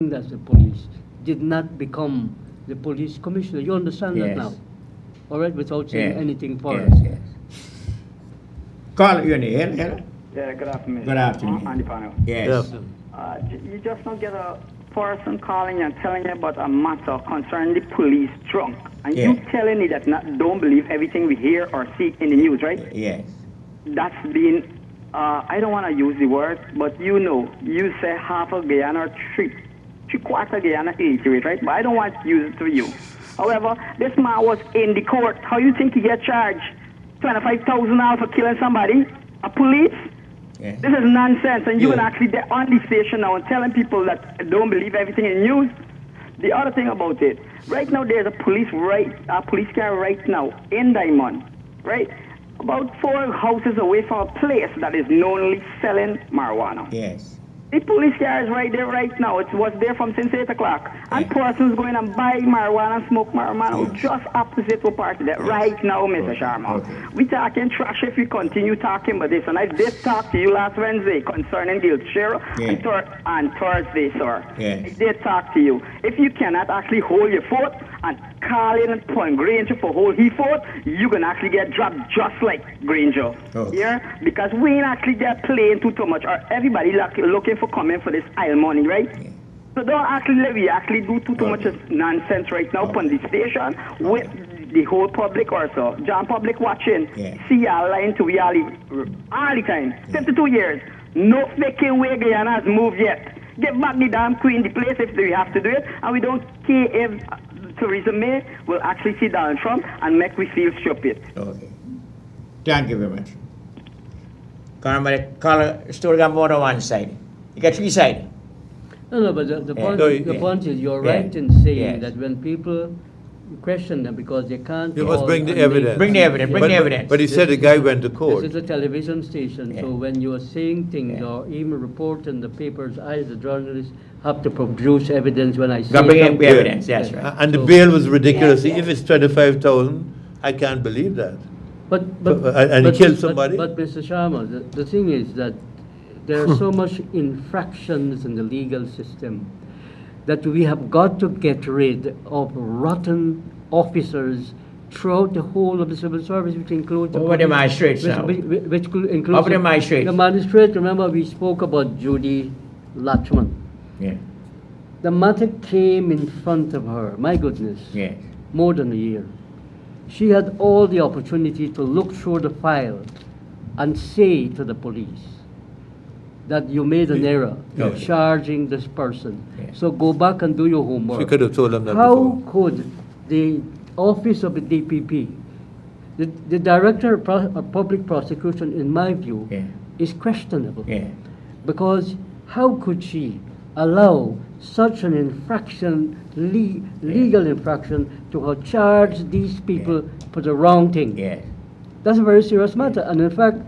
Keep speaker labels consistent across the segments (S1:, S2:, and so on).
S1: as the police did not become the police commissioner. You understand that
S2: Yes.
S1: now? All right, without saying
S2: Yes.
S1: anything for
S2: Yes,
S1: us.
S2: yes. Call your name. Hello.
S3: Yeah, good afternoon.
S2: Good afternoon.
S3: On the panel.
S2: Yes.
S3: You just don't get a person calling and telling you about a matter concerning the police drunk. And
S2: Yeah.
S3: you telling me that don't believe everything we hear or see in the news, right?
S2: Yes.
S3: That's been, I don't want to use the word, but you say half of Guyana or three-quarter Guyana illiterate, right? But I don't want to use it to you. However, this man was in the court. How you think he get charged? $25,000 for killing somebody? A police?
S2: Yeah.
S3: This is nonsense, and you
S4: Yeah.
S3: can actually get on the station now and telling people that don't believe everything in the news. The other thing about it, right now there's a police car right now in Diamond, right? About 4 houses away from a place that is knownly selling marijuana.
S2: Yes.
S3: The police car is right there right now. It was there from since 8 o'clock. And
S2: Yeah.
S3: persons going and buy marijuana and smoke marijuana
S2: Yes.
S3: just opposite to party there right now, Mr. Sharma.
S2: Okay.
S3: We talking trash if we continue talking about this. And I did talk to you last Wednesday concerning Gilshire
S2: Yeah.
S3: and Thursday, sir.
S2: Yes.
S3: I did talk to you. If you cannot actually hold your foot and call in and Point Granger for hold he foot, you can actually get dropped just like Granger.
S2: Okay.
S3: Yeah? Because we ain't actually get playing too much, or everybody looking for coming for this aisle money, right?
S2: Yeah.
S3: So don't actually let me actually do too much
S2: Okay.
S3: nonsense right now
S2: Okay.
S3: on the station with the whole public also. John public watching.
S2: Yeah.
S3: See y'all lying to we all the time. 52 years. No faking way Guyana has moved yet. Get back the damn queen the place if we have to do it, and we don't care if Theresa May will actually sit down Trump and make we feel stupid.
S2: Okay. Thank you very much. Call story got more than one side. You got 3 sides.
S1: No, but the
S2: Yeah.
S1: point,
S4: No,
S1: the
S4: yeah.
S1: point is you're
S2: Yeah.
S1: right in saying
S2: Yes.
S1: that when people question them because they can't.
S4: You must
S1: call
S4: bring the
S1: and
S4: evidence.
S2: Bring the evidence, bring
S4: But-
S2: the evidence.
S4: But he said the guy went to court.
S1: This is a television station,
S2: Yeah.
S1: so when you are saying things
S2: Yeah.
S1: or even report in the papers, I, as a journalist, have to produce evidence when I say
S2: Got bring
S1: something.
S2: evidence, that's right.
S4: And the
S1: So-
S4: bail was ridiculous. If it's 25,000, I can't believe that.
S1: But,
S4: And he killed somebody?
S1: But Mr. Sharma, the thing is that there are so much infractions in the legal system that we have got to get rid of rotten officers throughout the whole of the civil service, which includes
S2: What about the
S1: police,
S2: magistrates
S1: which,
S2: now?
S1: which includes
S2: How about the magistrates?
S1: The magistrate. Remember, we spoke about Judy Latchman.
S2: Yeah.
S1: The matter came in front of her. My goodness.
S2: Yes.
S1: More than a year. She had all the opportunity to look through the file and say to the police that you made an error
S4: Yeah.
S1: charging this person.
S2: Yeah.
S1: So go back and do your homework.
S4: She could have told them that
S1: How
S4: before.
S1: could the office of the DPP, the director of public prosecution, in my view,
S2: Yeah.
S1: is questionable?
S2: Yeah.
S1: Because how could she allow such an infraction, legal infraction, to have charged these people for the wrong thing?
S2: Yes.
S1: That's a very serious matter. And in fact,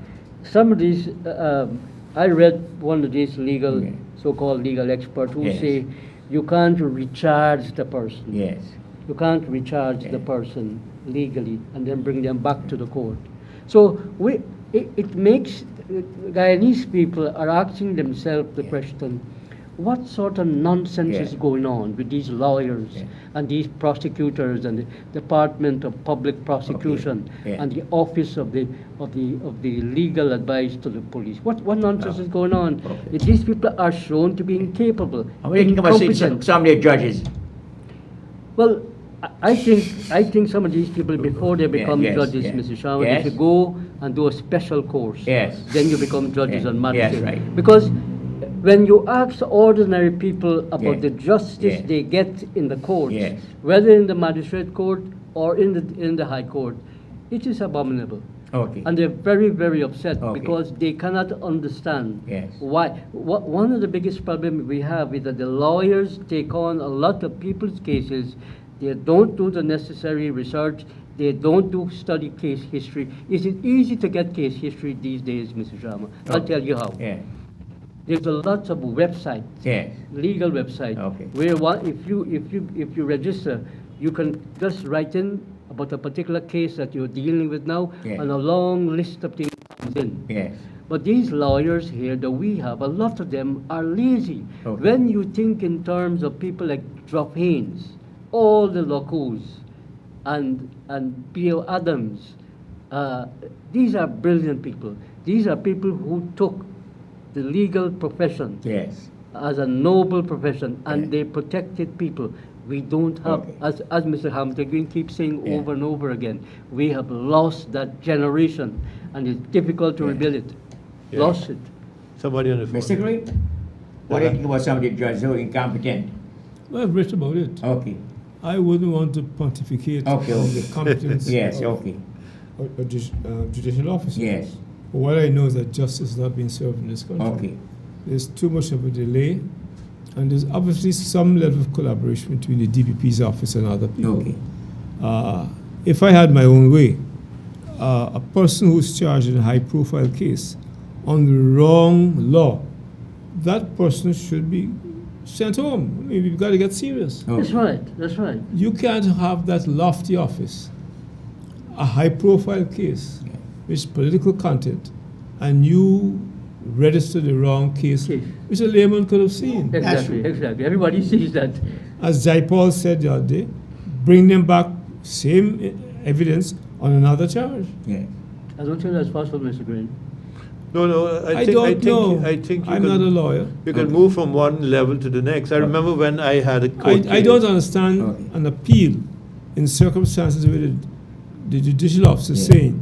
S1: some of these, I read one of these legal,
S2: Yeah.
S1: so-called legal experts who
S2: Yes.
S1: say you can't recharge the person.
S2: Yes.
S1: You can't recharge the
S2: Yeah.
S1: person legally and then bring them back to the court. So it makes Guyanese people are asking themselves the
S2: Yeah.
S1: question, what sort of nonsense
S2: Yeah.
S1: is going on with these lawyers
S2: Yeah.
S1: and these prosecutors and the Department of Public Prosecution
S2: Yeah.
S1: and the Office of the Legal Advice to the Police? What nonsense is going on?
S2: Okay.
S1: These people are shown to be incapable,
S2: How many think about
S1: incompetent.
S2: some of the judges?
S1: Well, I think some of these people, before they become
S2: yes,
S1: judges,
S2: yes.
S1: Mr. Sharma,
S2: Yes.
S1: they should go and do a special course.
S2: Yes.
S1: Then you become judges
S2: Yes.
S1: and
S2: Yes,
S1: magistrates.
S2: right.
S1: Because when you ask ordinary people about
S2: Yes.
S1: the justice
S2: Yes.
S1: they get in the courts,
S2: Yes.
S1: whether in the magistrate court or in the high court, it is abominable.
S2: Okay.
S1: And they're very, very upset
S2: Okay.
S1: because they cannot understand
S2: Yes.
S1: why. One of the biggest problems we have is that the lawyers take on a lot of people's cases. They don't do the necessary research. They don't do study case history. Is it easy to get case history these days, Mr. Sharma? I'll
S2: Okay.
S1: tell you how.
S2: Yeah.
S1: There's a lot of websites,
S2: Yes.
S1: legal websites,
S2: Okay.
S1: where if you register, you can just write in about a particular case that you're dealing with now,
S2: Yeah.
S1: and a long list of things comes in.
S2: Yes.
S1: But these lawyers here that we have, a lot of them are lazy.
S2: Okay.
S1: When you think in terms of people like Druff Haynes, all the Locos, and P.O. Adams, these are brilliant people. These are people who took the legal profession
S2: Yes.
S1: as a noble profession, and
S2: Yeah.
S1: they protected people. We don't have,
S2: Okay.
S1: as Mr. Hamilton Green keeps saying
S2: Yeah.
S1: over and over again, we have lost that generation, and it's difficult to
S2: Yeah.
S1: rebuild it.
S4: Yeah.
S1: Lost it.
S4: Somebody on the phone.
S2: Mr. Green, what do you think about some of the judges who are incompetent?
S5: Well, I've written about it.
S2: Okay.
S5: I wouldn't want to pontificate
S2: Okay,
S5: on
S2: okay.
S5: the competence
S2: Yes,
S5: of
S2: okay.
S5: a judicial officer.
S2: Yes.
S5: But what I know is that justice is not being served in this country.
S2: Okay.
S5: There's too much of a delay, and there's obviously some level of collaboration between the DPP's office and other people.
S2: Okay.
S5: If I had my own way, a person who's charged in a high-profile case on the wrong law, that person should be sent home. I mean, we've got to get serious.
S2: Okay.
S1: That's right, that's right.
S5: You can't have that lofty office, a high-profile case,
S2: Yeah.
S5: with political content, and you register the wrong case,
S1: Case.
S5: which a layman could have seen.
S1: Exactly,
S2: true.
S1: exactly. Everybody sees that.
S5: As Jaipal said the other day, bring them back, same evidence on another charge.
S2: Yeah.
S1: I don't think that's possible, Mr. Green.
S4: No,
S5: I don't know.
S4: I think you
S5: I'm
S4: can,
S5: not a lawyer.
S4: you can move from one level to the next. I remember when I had a court
S5: I
S4: case.
S5: don't understand
S2: Okay.
S5: an appeal in circumstances where the judicial officer
S2: Yeah.
S5: saying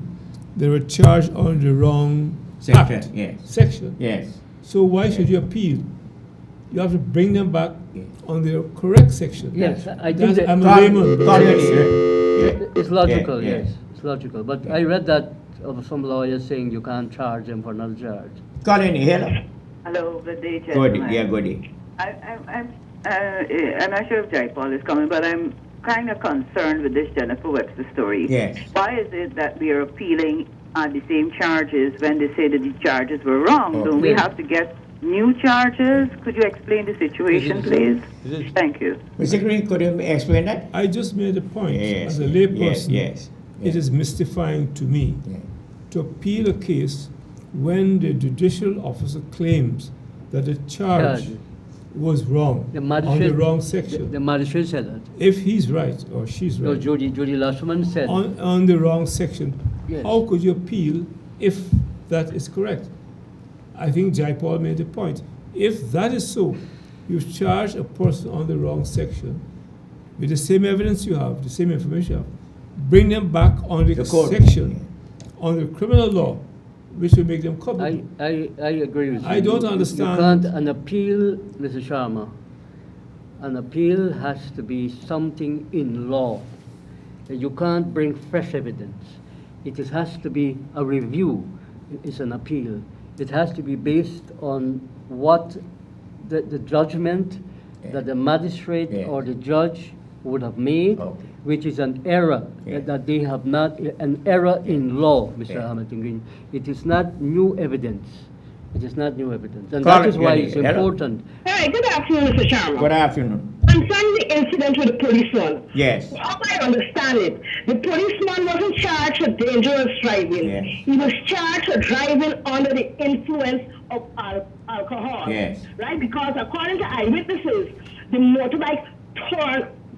S5: they were charged on the wrong
S2: Section,
S5: act,
S2: yes.
S5: section.
S2: Yes.
S5: So why should you appeal? You have to bring them back
S2: Yeah.
S5: on the correct section.
S1: Yes, I think
S5: That's,
S1: that
S5: I'm a
S2: Call-
S5: layman.
S2: call it, yeah.
S1: it's logical,
S2: Yeah, yeah.
S1: yes. It's logical. But I read that of some lawyers saying you can't charge them for another charge.
S2: Colony, hello.
S6: Hello, good day,
S2: Good,
S6: gentlemen.
S2: yeah, good day.
S6: I'm not sure if Jaipal is coming, but I'm kind of concerned with this Jennifer Webster story.
S2: Yes.
S6: Why is it that we are appealing on the same charges when they say that the charges were wrong?
S2: Oh.
S6: Don't we
S1: Yeah.
S6: have to get new charges? Could you explain the situation, please?
S4: Is it-
S6: Thank you.
S2: Mr. Green, could you explain that?
S5: I just made a point.
S2: Yes.
S5: As a layperson,
S2: Yes.
S5: it is mystifying to me
S2: Yeah.
S5: to appeal a case when the judicial officer claims that the charge
S1: Charge.
S5: was wrong,
S1: The
S5: on
S1: magistrate,
S5: the wrong section.
S1: the magistrate said that.
S5: If he's right or she's
S1: No,
S5: right,
S1: Judy Lusherman said.
S5: on the wrong section,
S1: Yes.
S5: how could you appeal if that is correct? I think Jaipal made the point. If that is so, you charge a person on the wrong section with the same evidence you have, the same information you have, bring them back on the
S2: The court.
S5: section on the criminal law, which will make them culpable.
S1: I agree with you.
S5: I don't
S1: You
S5: understand-
S1: can't, an appeal, Mr. Sharma, an appeal has to be something in law. You can't bring fresh evidence. Has to be a review. It's an appeal. It has to be based on what the judgment
S2: Yeah.
S1: that the magistrate
S2: Yeah.
S1: or the judge would have made,
S2: Okay.
S1: which is an error
S2: Yeah.
S1: that they have not, an error in law, Mr.
S2: Yeah.
S1: Hamilton Green. It is not new evidence. It is not new evidence. And
S2: Call
S1: that
S2: it,
S1: is why
S2: Jenny.
S1: it's
S2: Hello.
S1: important.
S7: Hi, good afternoon, Mr. Sharma.
S2: Good afternoon.
S7: Concerning the incident with the policeman,
S2: Yes.
S7: how I understand it, the policeman wasn't charged for dangerous driving.
S2: Yes.
S7: He was charged for driving under the influence of alcohol.
S2: Yes.
S7: Right? Because according to eyewitnesses, the motorbike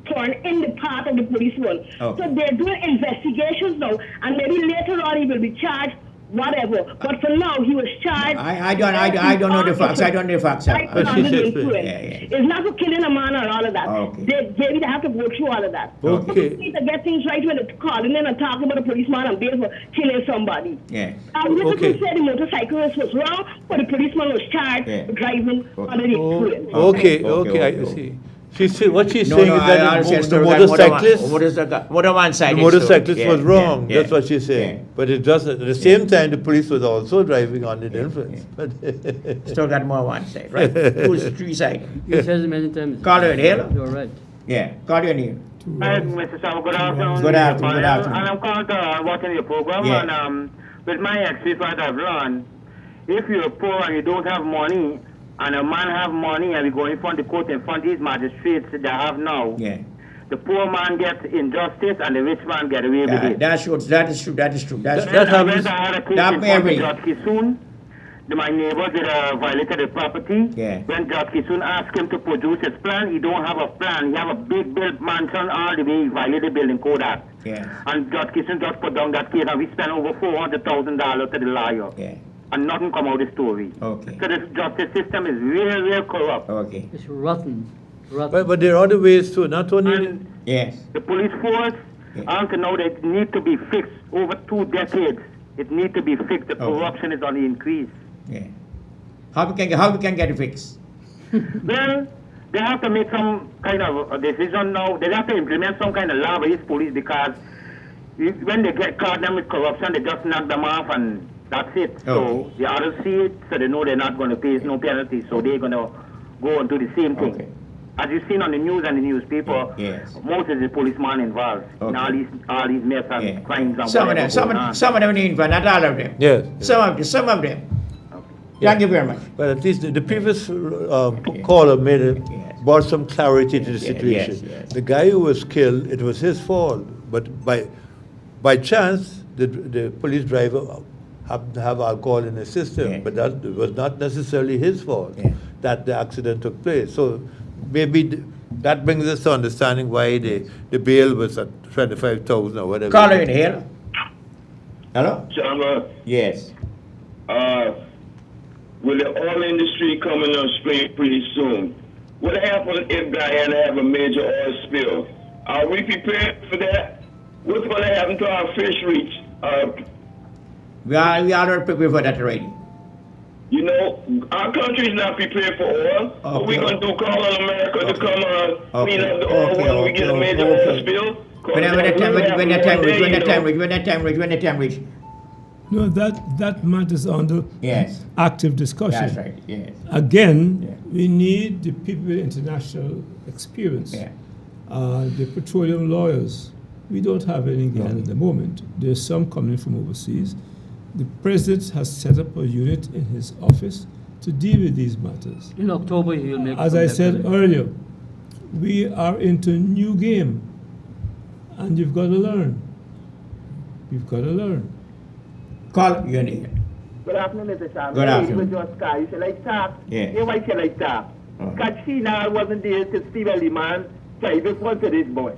S7: torn in the path of the policeman.
S2: Okay.
S7: So they're doing investigations now, and maybe later on he will be charged. Whatever, but for now he was charged.
S2: I don't know the facts. I don't know the facts.
S7: Right,
S4: But
S7: under
S4: she
S7: the
S4: said-
S7: influence.
S2: Yeah, yeah.
S7: It's not for killing a man or all of that.
S2: Okay.
S7: They have to go through all of that.
S4: Okay.
S7: So we need to get things right when they're calling in and talking about a policeman and bail for killing somebody.
S2: Yeah.
S7: Witnesses
S4: Okay.
S7: said the motorcyclist was wrong, but the policeman was charged
S2: Yeah.
S7: for driving
S2: Okay.
S7: under the
S4: Oh,
S7: influence.
S4: okay,
S2: Okay,
S4: okay, I
S2: okay.
S4: see. What she's
S2: No,
S4: saying
S2: no,
S4: is
S2: I
S4: that
S2: understand.
S4: the motorcyclist,
S2: Motor side.
S4: the motorcyclist was wrong. That's what she's saying. But it just at the same time, the police was also driving under the influence.
S2: Still got more one side, right? Who's three side?
S1: You said it many times.
S2: Caller, hello.
S1: You're right.
S2: Yeah. Call your name.
S8: Hi, Mr. Sam. Good afternoon.
S2: Good afternoon, good
S8: panel.
S2: afternoon.
S8: And I'm calling to watching your program.
S2: Yeah.
S8: And with my experience, what I've learned, if you're poor and you don't have money, and a man have money and we go in front of the court in front of these magistrates that have now,
S2: Yeah.
S8: the poor man gets injustice and the rich man get away with it.
S2: That's true. That is true. That is true. That's
S4: That
S2: true.
S4: happens.
S8: I had a case
S2: That
S8: in
S2: may
S8: front of
S2: be.
S8: Judge Kisoon. My neighbor did violated the property.
S2: Yeah.
S8: When Judge Kisoon asked him to produce his plan, he don't have a plan. He have a big built mansion all the way. He violated the Building Code Act.
S2: Yeah.
S8: And Judge Kisoon just put down that case, and we spent over $400,000 to the lawyer.
S2: Yeah.
S8: And nothing come out of the story.
S2: Okay.
S8: So the justice system is real, real corrupt.
S2: Okay.
S1: It's rotten. Rotten.
S4: But there are other ways too. Not only
S8: And
S2: Yes.
S8: the police force,
S2: Yeah.
S8: until now, they need to be fixed over 2 decades. It needs to be fixed. The
S2: Okay.
S8: corruption is on the increase.
S2: Yeah. How we can get it fixed?
S8: Well, they have to make some kind of a decision now. They have to implement some kind of law by this police because when they get caught them with corruption, they just knock them off and that's it. So
S2: Okay.
S8: the others see it, so they know they're not going to pay no penalty. So they're going to go and do the same thing.
S2: Okay.
S8: As you've seen on the news and the newspaper,
S2: Yes.
S8: most of the policeman involved in
S2: Okay.
S8: all these mess and
S2: Yeah.
S8: crimes and
S2: Some of
S8: whatever
S2: them,
S8: going on.
S2: some of them need, but not all of them.
S4: yes.
S2: Some of them. Thank you very much.
S4: But at least the previous caller
S2: Yes.
S4: brought some clarity to the
S2: Yes,
S4: situation.
S2: yes.
S4: The guy who was killed, it was his fault, but by chance, the police driver happened to have alcohol in his system,
S2: Yeah.
S4: but that was not necessarily his fault
S2: Yeah.
S4: that the accident took place. So maybe that brings us to understanding why the bail was at 25,000 or whatever.
S2: Caller in here. Hello?
S9: Chama,
S2: Yes.
S9: will the oil industry coming on stream pretty soon? What happens if Guyana have a major oil spill? Are we prepared for that? What's going to happen to our fisheries?
S2: We are prepared for that already.
S9: You know, our country's not prepared for oil. What we
S2: Okay.
S9: going to do, call on America to
S2: Okay.
S9: come clean
S2: Okay.
S9: up the oil
S2: Okay.
S9: when we get a
S2: Okay.
S9: major
S2: Okay.
S9: oil spill? 'Cause
S2: When
S9: that
S2: the time
S9: will
S2: reach,
S9: happen
S2: when the
S9: one
S2: time
S9: day,
S2: reach, when the
S9: you
S2: time
S9: know.
S2: reach, when the time reach, when the time reach.
S5: No, that matters under
S2: Yes.
S5: active discussion.
S2: That's right. Yes.
S5: Again,
S2: Yeah.
S5: we need the people with international experience.
S2: Yeah.
S5: The petroleum lawyers. We don't have any in Guyana at the moment. There's some coming from overseas. The president has set up a unit in his office to deal with these matters.
S1: In October, he'll make.
S5: As I
S1: contact
S5: said
S1: with him.
S5: earlier, we are into a new game, and you've got to learn. You've got to learn.
S2: Call you in here.
S8: Good afternoon, Mr. Sam.
S2: Good afternoon.
S8: Hey, just Sky. You say like that?
S2: Yeah.
S8: Yeah, why you like that?
S2: Oh.
S8: Because she now wasn't there to see the man. Say, this one to this boy.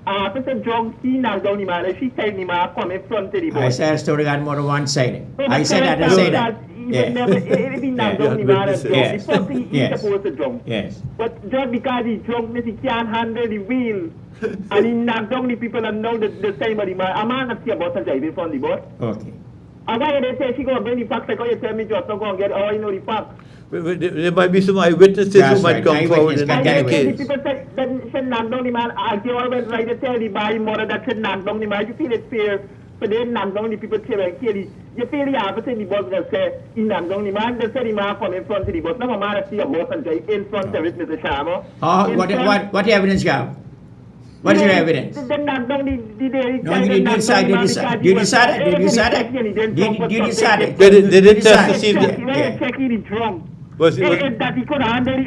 S8: After drunk, she knocked down the man, and she said the man come in front of the boy.
S2: I said a story got more than one side.
S8: But
S2: I said that. I
S8: tell
S2: say
S8: us
S2: that.
S8: He would
S2: Yeah.
S8: never, if he knocked down the man and drunk,
S2: Yes.
S8: the first thing he's
S2: Yes.
S8: supposed to drunk.
S2: Yes.
S8: But just because he drunk means he can't handle the wheel. And he knocked down the people and now the same of the man. A man not see about driving from the bus.
S2: Okay.
S8: And why they say she gonna bring the facts like how you tell me just not gonna get all you know the facts.
S4: There might be some eyewitnesses
S2: That's
S4: who might
S2: right.
S4: come forward
S2: Eyewitness
S4: in
S2: can
S8: And
S2: get
S4: the
S8: then
S2: away.
S8: the
S4: case.
S8: people say that should knock down the man. They always like to tell the boy mother that should knock down the man. You feel it fair, but they knock down the people clearly. You feel the opposite. The boss will say he knocked down the man. They say the man come in front of the bus. Now a man see a bus and drive in front of it, Mr. Sharma.
S2: What evidence you have? What is your evidence?
S8: They knocked down the
S2: No, you didn't decide. You decide. You decided. You decided. You decided.
S4: They didn't test to
S2: Decide.
S4: see if
S8: When you check the drum.
S4: Was it- was-
S8: That he could handle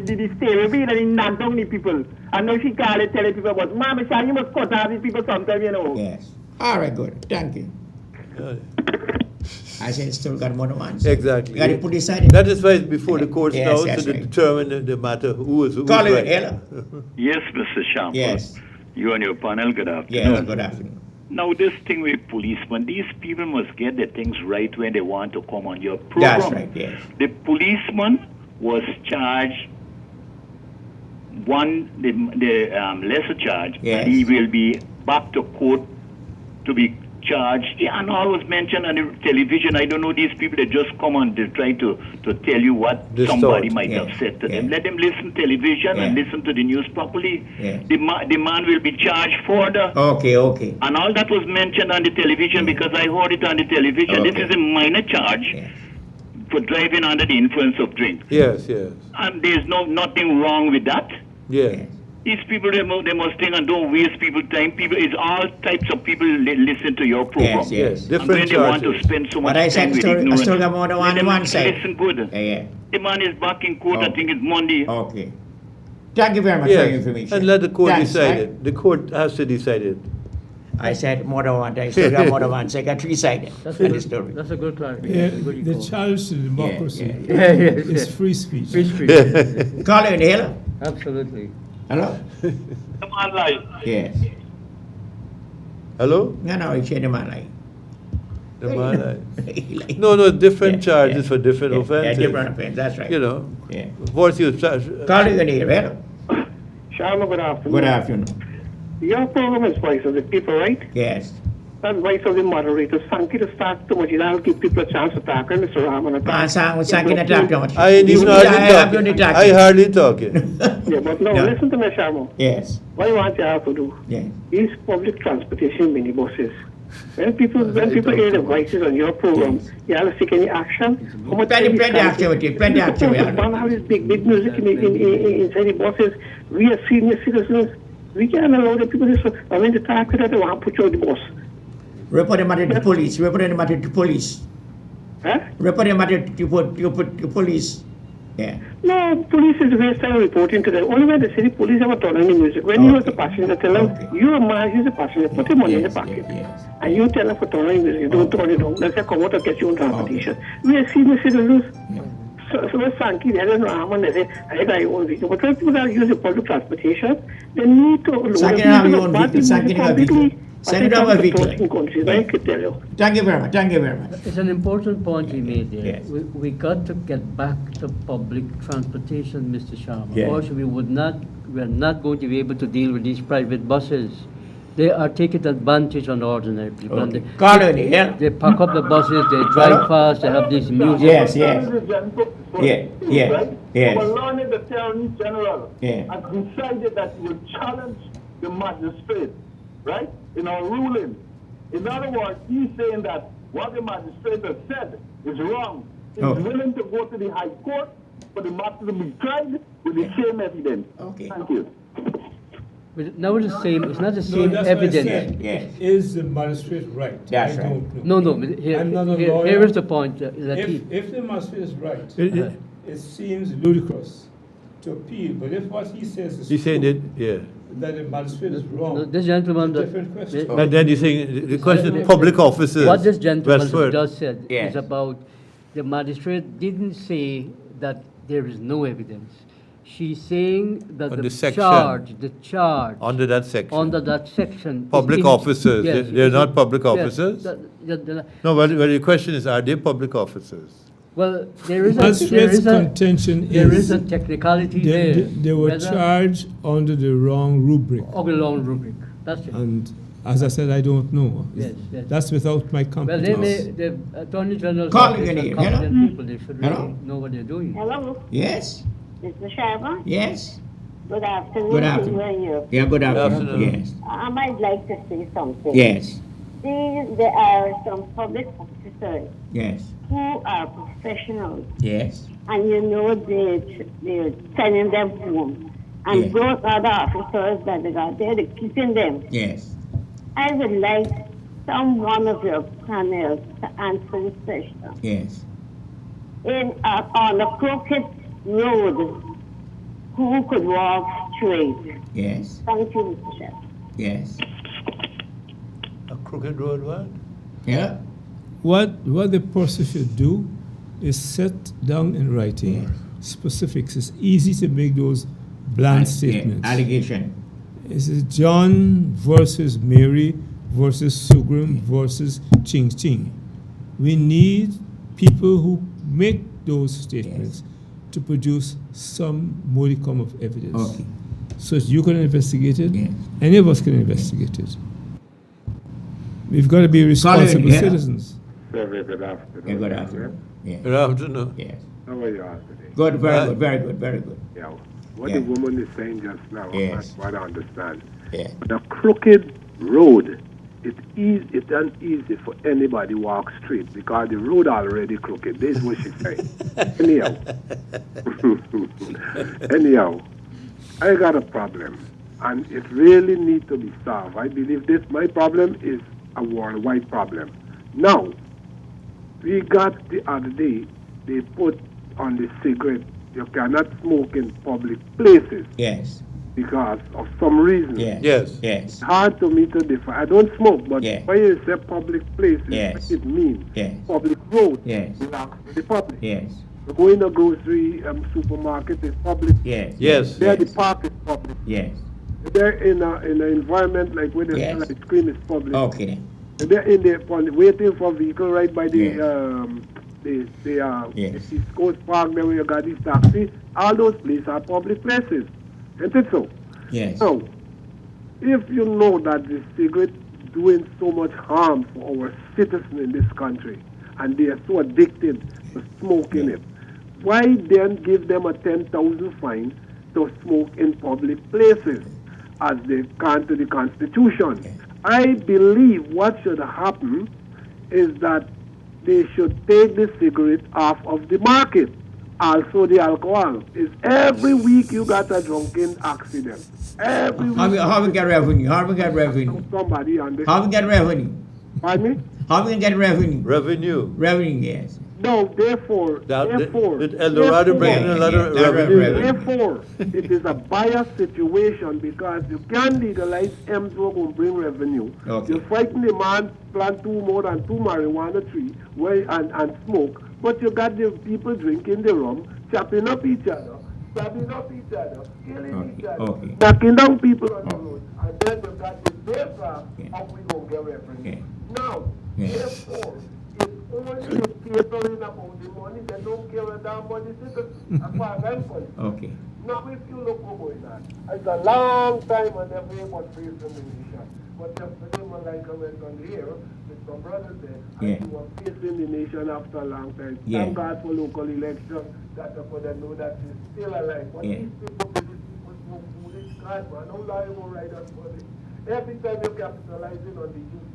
S8: the steering wheel and he knocked down the people. And now she called it, telling people, but Mama, you must cut off these people sometime, you know.
S2: Yes. All right, good. Thank you. I said still got more than one side.
S4: Exactly.
S2: You got to put decided.
S4: That is why it's before the courts
S2: Yes,
S4: now
S2: that's
S4: to
S2: right.
S4: determine the matter who is
S2: Call it.
S4: right.
S2: Hello.
S10: Yes, Mr. Shampoo.
S2: Yes.
S10: You and your panel, good afternoon.
S2: Yes. Good afternoon.
S10: Now, this thing with policemen, these people must get the things right when they want to come on your program.
S2: That's right. Yes.
S10: The policeman was charged the lesser charge,
S2: Yes.
S10: and he will be back to court to be charged. Yeah, and all was mentioned on the television. I don't know these people that just come on to try to tell you what
S4: Distort.
S10: somebody might
S2: Yeah.
S10: have said to them.
S2: Yeah.
S10: Let them listen to television and
S2: Yeah.
S10: listen to the news properly.
S2: Yeah.
S10: The man will be charged further.
S2: Okay. Okay.
S10: And all that was mentioned on the television because I heard it on the television.
S2: Okay.
S10: This is a minor charge
S2: Yeah.
S10: for driving under the influence of drink.
S4: Yes, yes.
S10: And there's nothing wrong with that.
S4: Yeah.
S10: These people, they must think and don't waste people's time. People, it's all types of people listen to your program.
S2: Yes.
S4: Yes.
S2: Yes.
S10: And
S4: Different
S10: when they want to
S4: charges.
S10: spend so much
S2: But I
S10: time
S2: said
S10: with
S2: still
S10: ignorance,
S2: got more than
S10: let them
S2: one side.
S10: listen good.
S2: Yeah.
S10: The man is back in court,
S2: Oh.
S10: I think it's Monday.
S2: Okay. Thank you very much for your
S4: Yes,
S2: information.
S4: and let the court
S2: Thanks,
S4: decide
S2: right?
S4: it. The court has to decide it.
S2: I said more than one. I still got more than one. So I got three-sided.
S1: That's
S2: for
S1: a
S2: the
S1: good,
S2: story.
S1: that's a good clarification. Good
S5: The
S1: recall.
S5: challenge to democracy
S2: yeah,
S5: is free speech.
S1: Free speech. Yes.
S2: Call in. Hello.
S1: Absolutely.
S2: Hello. Yes.
S4: Hello?
S2: No, it's the man like.
S4: The man, no, different charges for different offenses.
S2: Yeah, different offense. That's right.
S4: You know,
S2: Yeah.
S4: what's your charge?
S2: Call in here. Hello.
S8: Sharma, good afternoon.
S2: Good afternoon.
S8: Your program is Voice of the People, right?
S2: Yes.
S8: That's Voice of the Moderators. Thank you to start too much. I'll give people a chance to talk. And Mr. Rahman.
S2: Man, thank you to talk too much.
S4: I ain't even hardly talking. I hardly talking.
S8: Yeah, but no,
S2: No.
S8: listen to me, Sharma.
S2: Yes.
S8: What you want to have to do
S2: Yeah.
S8: is public transportation minibuses. When people hear the voices on your program, you have to take any action. How much
S2: Plenty
S8: time is
S2: activity. Plenty activity.
S8: One have this big music inside the buses. We are senior citizens. We can't allow the people to, I mean, the talk that they want to put you on the bus.
S2: Report the matter to police. Report the matter to police.
S8: Huh?
S2: Report the matter to police. Yeah.
S8: No, police is very time reporting to them. Only when they say the police have turned on the music. When you as a passenger tell them, you're a man, he's a passenger, put him money in the pocket.
S2: Yes.
S8: And you tell them for turning on the music, don't turn it on. Let's say come out and get you on transportation. We are senior citizens. So let's thank you. I don't know how many they say, I got your own vehicle. But when people are using public transportation, they need to load
S2: Second
S8: the
S2: have
S8: people
S2: your own
S8: of
S2: vehicle. Second have
S8: publicly.
S2: vehicle. Second have a vehicle.
S8: In countries, I can tell you.
S2: Thank you very much. Thank you very much.
S1: It's an important point he made there.
S2: Yes.
S1: We got to get back to public transportation, Mr. Sharma.
S2: Yeah.
S1: Or we're not going to be able to deal with these private buses. They are taking advantage on ordinary people. And
S2: Okay. Call in here.
S1: they pack up the buses, they drive fast, they have this music.
S2: Yes, yes. Yeah, yeah,
S8: Right?
S2: yes.
S8: Our learned Attorney General
S2: Yeah.
S8: has decided that he will challenge the magistrate, right, in our ruling. In other words, he's saying that what the magistrate has said is wrong. He's
S2: Okay.
S8: willing to go to the High Court for the matter to be tried with the same evidence.
S2: Okay.
S8: Thank you.
S1: But now it's the same, it's not the
S5: No,
S1: same
S5: that's what I
S1: evidence.
S5: said.
S2: Yes.
S5: Is the magistrate right?
S2: That's
S5: I
S2: right.
S5: don't know.
S1: No, but
S5: I'm not a
S1: here
S5: lawyer.
S1: is the point.
S5: If the magistrate is right,
S1: Uh-huh.
S5: it seems ludicrous to appeal. But if what he says is
S4: He's saying
S5: true,
S4: that, yeah.
S5: that the magistrate is wrong,
S1: This gentleman,
S5: it's a different question.
S4: And then he's saying the question of public officers.
S1: what this gentleman
S4: Westward.
S1: just said
S2: Yes.
S1: is about the magistrate didn't say that there is no evidence. She's saying that
S4: On
S1: the
S4: the section.
S1: charge
S4: Under that section.
S1: under that section. is
S4: Public
S1: in-
S4: officers.
S1: yes,
S4: They're
S1: is
S4: not
S1: in-
S4: public
S1: yes,
S4: officers?
S1: that-
S4: No, well, the question is, are they public officers?
S1: well, there is
S5: Magistrate's
S1: a
S5: contention
S1: there is
S5: is
S1: a technicality
S5: they,
S1: there.
S5: they were
S1: whether-
S5: charged under the wrong rubric.
S1: of a long rubric. That's it.
S5: And as I said, I don't know.
S1: Yes, yes.
S5: That's without my
S1: Well, they
S5: competence.
S1: may, the Attorney General's
S2: Calling
S1: office
S2: in
S1: are
S2: here.
S1: competent
S2: Hello?
S1: people. They should
S2: Hello?
S1: really know what they're doing.
S7: Hello,
S2: Yes.
S7: Mr. Sharma.
S2: Yes.
S7: Good afternoon.
S2: Good
S7: to
S2: afternoon.
S7: you and your-
S2: Yeah, good afternoon.
S4: afternoon.
S2: Yes.
S7: I might like to say something.
S2: Yes.
S7: There are some public officers
S2: Yes.
S7: who are professionals,
S2: Yes.
S7: and you know they're sending them home. And
S2: Yeah.
S7: those other officers that they got there, they're keeping them.
S2: Yes.
S7: I would like one of your panels to answer this question.
S2: Yes.
S7: On a crooked road, who could walk straight?
S2: Yes.
S7: Thank you, Mr. Chef.
S2: Yes.
S4: A crooked road, what?
S2: Yeah.
S5: What the person should do is set down in writing
S2: Yes.
S5: specifics. It's easy to make those bland
S2: Yeah.
S5: statements.
S2: Allegation.
S5: This is John versus Mary versus Sugrum versus Ching Ching. We need people who make those statements to produce some modicum of evidence.
S2: Okay.
S5: So you can investigate it,
S2: Yes.
S5: any of us can investigate it. We've got to be responsible
S2: yeah.
S5: citizens.
S8: Very good afternoon.
S2: Yeah, good afternoon. Yes.
S4: Good afternoon.
S2: Yes.
S8: How are you all today?
S2: Good, very good, very good, very good.
S8: Yeah. What
S2: Yeah.
S8: the woman is saying just now,
S2: Yes.
S8: I understand.
S2: Yeah.
S8: The crooked road, it isn't easy for anybody walk straight because the road already crooked. This is what she's saying. Anyhow, I got a problem, and it really needs to be solved. I believe my problem is a worldwide problem. Now, we got the other day, they put on the cigarette
S11: you cannot smoke in public places
S2: Yes.
S11: because of some reason.
S2: Yes.
S4: Yes.
S2: Yes.
S11: It's hard to me to define. I don't smoke, but
S2: Yeah.
S11: when you say public places,
S2: Yes.
S11: what it means?
S2: Yes.
S11: Public road
S2: Yes.
S11: belongs to the public.
S2: Yes.
S11: You go in a grocery supermarket, it's public.
S2: Yes.
S4: Yes.
S11: There, the
S2: Yes.
S11: park is public.
S2: Yes.
S11: They're in an environment like where they
S2: Yes.
S11: sell ice cream is public.
S2: Okay.
S11: And they're in the waiting for vehicle right by the
S2: Yes. Yes.
S11: East Coast Park there where you got these taxis. All those places are public places. Isn't it so?
S2: Yes.
S11: So, if you know that the cigarette is doing so much harm for our citizens in this country, and they are so addicted to smoking it, why then give them a 10,000 fine to smoke in public places as they can to the Constitution? I believe what should happen is that they should take the cigarette off of the market. Also the alcohol. Is every week you got a drunken accident. Every week.
S2: How we get revenue? How we get revenue?
S11: Somebody on the.
S2: How we get revenue?
S11: Pardon me?
S2: How we get revenue?
S4: Revenue.
S2: Revenue, yes.
S11: No, therefore,
S4: Did Eldorado bring in a lot of revenue?
S11: Therefore, it is a biased situation because you can't legalize M's who are going to bring revenue.
S2: Okay.
S11: You're fighting the man plant more than 2 marijuana trees and smoke, but you got the people drinking the rum, chopping up each other, stabbing up each other, killing each other,
S2: Okay.
S11: knocking down people on the road, and then you got the paper of we going to get revenue. Now, therefore, it's only the catering about the money, they don't care a damn about the citizens, as far as I'm concerned.
S2: Okay.
S11: Now, if you look over that, it's a long time and everyone facing the nation. But yesterday, like I went on the air with some brothers there, and you were facing the nation after a long time. Thank God for local elections that you could know that she's still alive. But these people, smoke foolish God, man. How long you going to ride us for this? Every time you're capitalizing on the youth.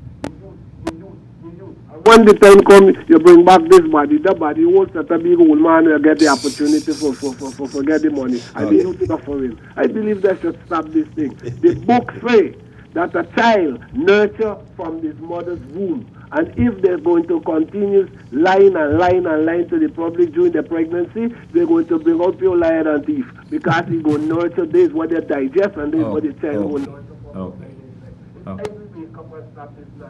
S11: And when the time comes, you bring back this body, the body won't set a big old man and get the opportunity for get the money. And the youth suffering. I believe they should stop this thing. The books say that a child nurtured from his mother's womb. And if they're going to continue lying to the public during the pregnancy, they're going to bring out pure liar and thief. Because he's going to nurture this, what they digest, and this is what the child will nurture.
S2: Okay.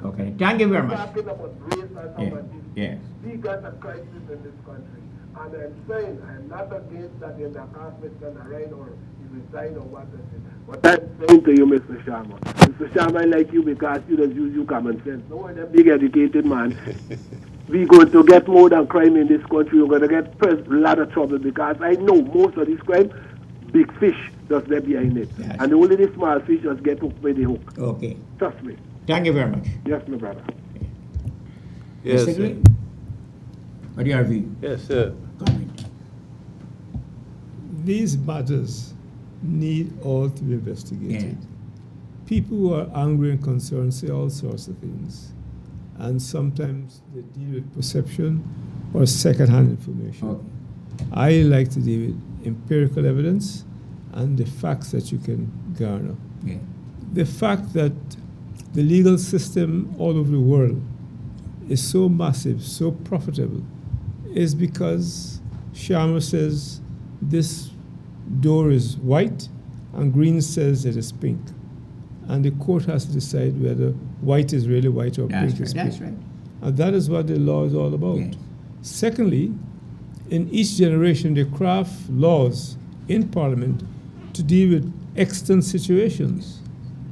S2: Okay. Thank you very much.
S11: Talking about race and
S2: Yes.
S11: We got a crisis in this country. And I'm saying I'm not against that in the Congress can resign or he resign or what. But I'm saying to you, Mr. Sharma. Mr. Sharma, I like you because you just use your common sense. No one, a big educated man. We're going to get more than crime in this country. We're going to get a lot of trouble because I know most of this crime, big fish does there behind it.
S2: Yes.
S11: And only the small fish just get hooked by the hook.
S2: Okay.
S11: Trust me.
S2: Thank you very much.
S11: Yes, my brother.
S4: Yes,
S2: Mr.
S4: sir.
S2: Gray? What do you have?
S4: Yes, sir.
S2: Comment.
S5: These matters need all to be investigated. People who are angry and concerned say all sorts of things. And sometimes they deal with perception or second-hand information.
S2: Okay.
S5: I like to deal with empirical evidence and the facts that you can garner.
S2: Yeah.
S5: The fact that the legal system all over the world is so massive, so profitable, is because Sharma says this door is white and Green says it is pink. And the court has to decide whether white is really white or pink is pink.
S2: That's right.
S5: And that is what the law is all about.
S2: Yes.
S5: Secondly, in each generation, they craft laws in Parliament to deal with extant situations.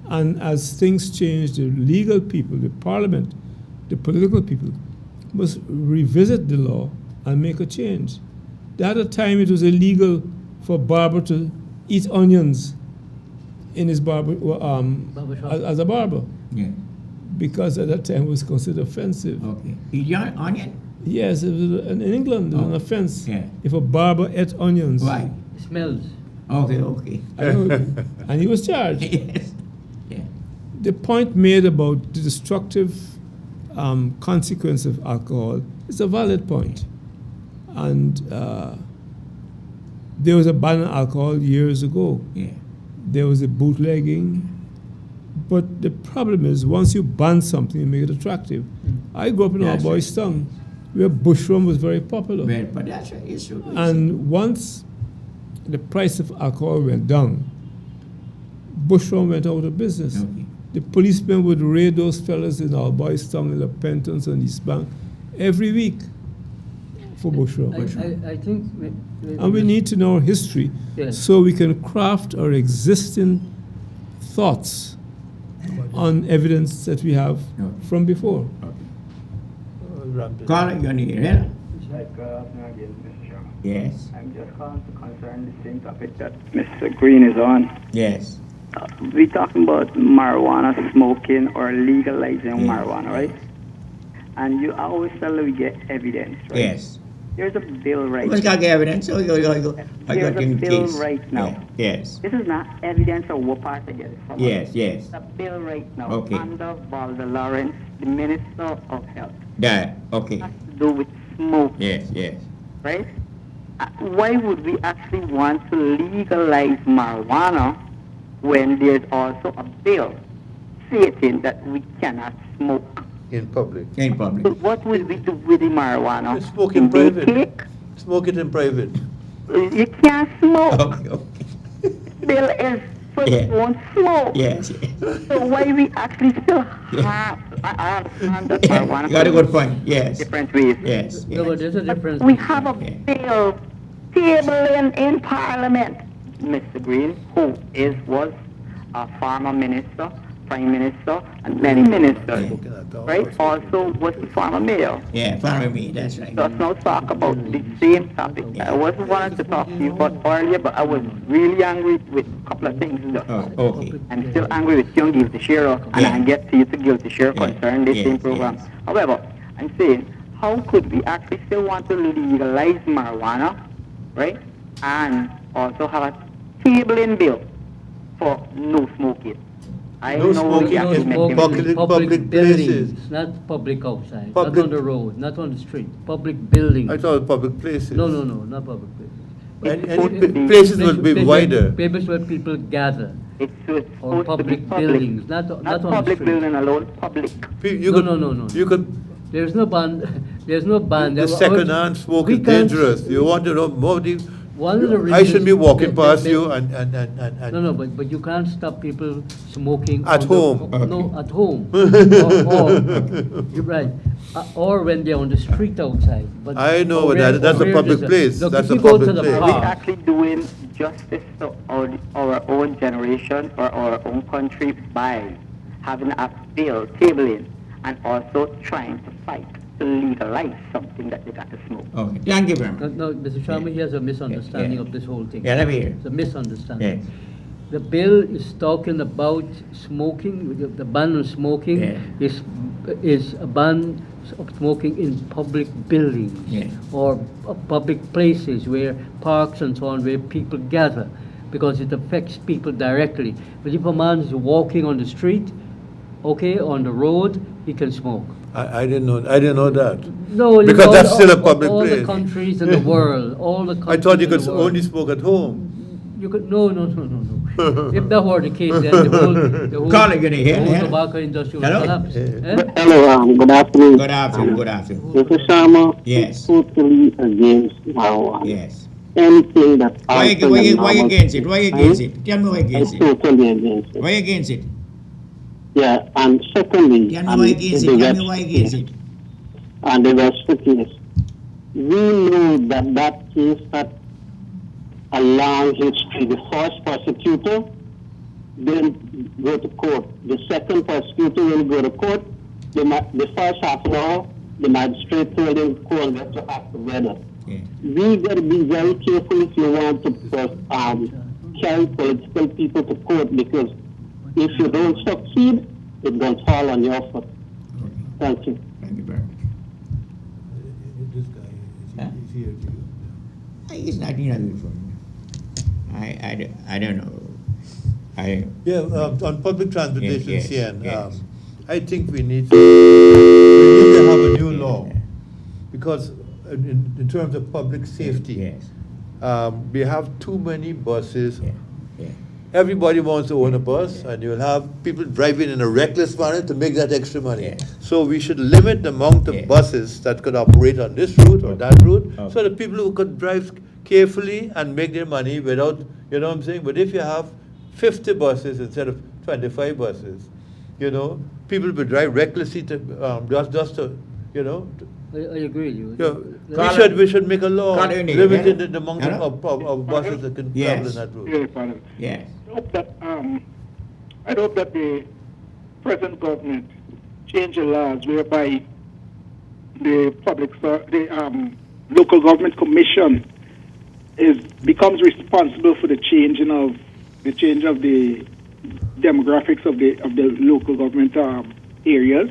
S5: And as things change, the legal people, the Parliament, the political people must revisit the law and make a change. At a time, it was illegal for barber to eat onions in his as a barber.
S2: Yeah.
S5: Because at that time it was considered offensive.
S2: Okay. Eat onion?
S5: Yes, it was, in England, it was an offense
S2: Yeah.
S5: if a barber ate onions.
S2: Why?
S1: It smells.
S2: Okay, okay.
S5: And he was charged.
S2: Yes. Yeah.
S5: The point made about the destructive consequence of alcohol is a valid point. And there was a ban on alcohol years ago.
S2: Yeah.
S5: There was a bootlegging. But the problem is, once you ban something, you make it attractive. I grew up in our boys' town, where bushrum was very popular.
S2: But that's right. It's true.
S5: And once the price of alcohol went down, bushrum went out of business.
S2: Okay.
S5: The policemen would raid those fellas in Alboystown, in the Pentons, and East Bank every week for bushrum.
S1: I think...
S5: And we need to know history
S1: Yes.
S5: so we can craft our existing thoughts on evidence that we have from before.
S2: Call it, you're here.
S3: Again, Mr. Chairman.
S2: Yes.
S3: I'm just calling to concern the same topic that Mr. Green is on.
S2: Yes.
S3: We're talking about marijuana smoking or legalizing marijuana, right? And you always tell that we get evidence, right?
S2: Yes.
S3: There's a bill right
S2: Who's got evidence? I
S3: There's
S2: got
S3: a
S2: in
S3: bill
S2: case.
S3: right now.
S2: Yes.
S3: This is not evidence of what part I get it from.
S2: Yes, yes.
S3: It's a bill right now
S2: Okay.
S3: under Valda Lawrence, the Minister of Health.
S2: That, okay.
S3: Has to do with smoke,
S2: Yes, yes.
S3: right? Why would we actually want to legalize marijuana when there's also a bill stating that we cannot smoke?
S4: In public.
S2: In
S3: So
S2: public.
S3: what will we do with the marijuana?
S4: Smoke in
S3: Do we
S4: private.
S3: take?
S4: Smoke it in private.
S3: You can't smoke.
S2: Okay, okay.
S3: Bill is for
S2: Yeah.
S3: don't smoke.
S2: Yes.
S3: So why we actually still have, I understand that marijuana.
S2: You got a good point. Yes.
S3: Different ways.
S2: Yes.
S1: No, but
S2: Yes.
S1: there's a difference.
S3: We have a
S2: Yeah.
S3: bill tabling in Parliament. Mr. Green, who was a former minister, prime minister, and many ministers, right? Also was the former mayor.
S2: Yeah, follow me. That's right.
S3: Let's now talk about the same topic. I wasn't wanting to talk to you about earlier, but I was really angry with a couple of things.
S2: Oh, okay.
S3: I'm still angry with young guilty share, and
S2: Yeah.
S3: I get to you to guilty share
S2: Yeah.
S3: concerning this
S2: Yes,
S3: same program.
S2: yes.
S3: However, I'm saying, how could we actually still want to legalize marijuana, right? And also have a tabling bill for no smoking. I
S4: No
S3: know
S4: smoking
S3: we have to
S4: in
S3: make
S4: public-
S3: him-
S4: public
S1: buildings,
S4: places.
S1: not public outside,
S4: Public-
S1: not on the road, not on the street, public buildings.
S4: I thought public places.
S1: No, not public places.
S4: Any places will be wider.
S1: Places where people gather,
S3: It's
S1: or
S3: supposed to be
S1: public
S3: public.
S1: buildings, not on the
S3: public
S1: street.
S3: building alone, public.
S4: You
S1: No,
S4: could,
S1: no.
S4: You could.
S1: There's no ban, there's no ban.
S4: The second-hand smoke
S1: We
S4: is
S1: can't-
S4: dangerous. You want to know more?
S1: One of the
S4: I shouldn't be
S1: reasons
S4: walking
S1: that-
S4: past
S1: that-
S4: you and
S1: No, but you can't stop people smoking.
S4: At
S1: on the-
S4: home.
S1: No, at home. or, you're right. Or when they're on the street outside. But
S4: I know,
S1: or
S4: but
S1: where-
S4: that's
S1: or
S4: a
S1: where
S4: public
S1: there's
S4: place.
S1: Look,
S4: That's
S1: if
S4: a
S1: you go
S4: public
S1: to the
S4: place.
S3: We're
S1: park,
S3: actually doing justice to our own generation or our own country by having a bill tabling and also trying to fight to legalize something that they got to smoke.
S2: Okay. Thank you very much.
S1: no, Mr. Sharma, he has a misunderstanding
S2: Yeah.
S1: of this whole thing.
S2: Yeah, let me hear.
S1: It's a misunderstanding.
S2: Yes.
S1: The bill is talking about smoking, the ban on smoking
S2: Yeah.
S1: is a ban of smoking in public buildings
S2: Yeah.
S1: or public places where parks and so on, where people gather, because it affects people directly. But if a man is walking on the street, okay, on the road, he can smoke.
S4: I didn't know that.
S1: No, you
S4: Because
S1: know,
S4: that's still a public
S1: all
S4: place.
S1: the countries in the world, all the countries
S4: I thought you
S1: in
S4: could
S1: the world.
S4: only smoke at home.
S1: You could no. If that were the case, then the whole
S2: Call it, you hear,
S1: the whole
S2: yeah?
S1: tobacco industry would
S2: Hello?
S1: collapse. Eh?
S11: Hello, good afternoon.
S2: Good afternoon. Good afternoon.
S11: Mr. Sharma
S2: Yes.
S11: is totally against marijuana.
S2: Yes.
S11: Anything that
S2: Why you against it? Why you against it? Tell me why you against
S11: I'm
S2: it.
S11: totally against it.
S2: Why you against it?
S11: Yeah, and secondly,
S2: Tell me why you against it. Tell me why you against it.
S11: and the Webster case, we know that case had a long history. The first prosecutor didn't go to court. The second prosecutor will go to court. The first half an hour, the magistrate told him court got to act together.
S2: Yeah.
S11: We got to be very careful if you want to carry political people to court, because if you don't succeed, it's going to fall on your foot. Thank you.
S2: Thank you very much.
S4: This guy,
S2: Huh?
S4: is he here to you?
S2: It's not good for me. I don't know.
S4: Yeah, on public transportation,
S2: Yes,
S4: CN,
S2: yes.
S4: I think we need to have a new law, because in terms of public safety,
S2: Yes.
S4: we have too many buses.
S2: Yeah. Yeah.
S4: Everybody wants to own a bus, and you'll have people driving in a reckless manner to make that extra money.
S2: Yeah.
S4: So we should limit the amount of
S2: Yeah.
S4: buses that could operate on this route or that route,
S2: Okay.
S4: so that people who could drive carefully and make their money without, you know what I'm saying? But if you have 50 buses instead of 25 buses, you know, people will drive recklessly to, just to, you know.
S1: I agree with you.
S4: Yeah, we should make a law limiting the amount
S2: Hello?
S4: of buses that can travel in that route.
S8: Yes, Father.
S2: Yes.
S8: I hope that the present government change the laws whereby the local government commission becomes responsible for the change of the demographics of the local government areas,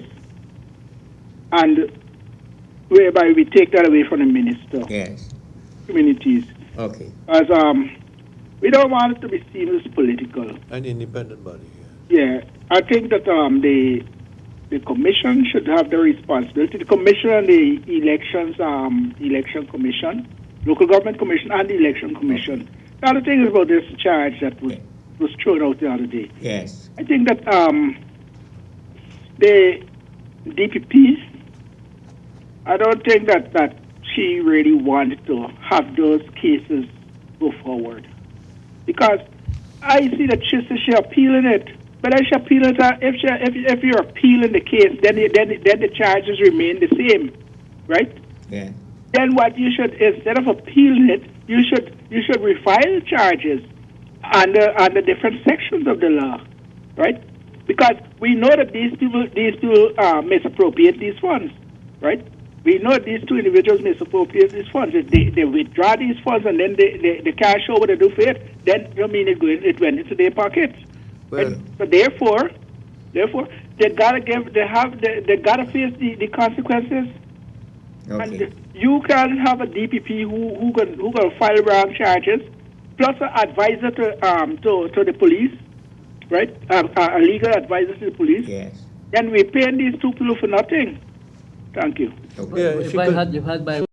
S8: and whereby we take that away from the minister.
S2: Yes.
S8: Communities.
S2: Okay.
S8: As we don't want it to be seen as political.
S4: An independent body.
S8: Yeah, I think that the commission should have the responsibility. The commission and the election commission, local government commission, and the election commission. The other thing is about this charge that was thrown out the other day.
S2: Yes.
S8: I think that the DPP, I don't think that she really wanted to have those cases go forward, because I see that she appealing it. But as she appealing it, if you're appealing the case, then the charges remain the same, right?
S2: Yeah.
S8: Then what you should, instead of appealing it, you should refile charges under different sections of the law, right? Because we know that these people misappropriate these funds, right? We know these two individuals misappropriate these funds. They withdraw these funds and then they cash over the do for it. Then it went into their pockets.
S4: Well,
S8: right? So therefore, they gotta face the consequences.
S2: Okay.
S8: And you can have a DPP who can file wrong charges, plus an advisor to the police, right? A legal advisor to the police.
S2: Yes.
S8: Then we're paying these two people for nothing. Thank you.
S4: Yeah,
S1: If I had my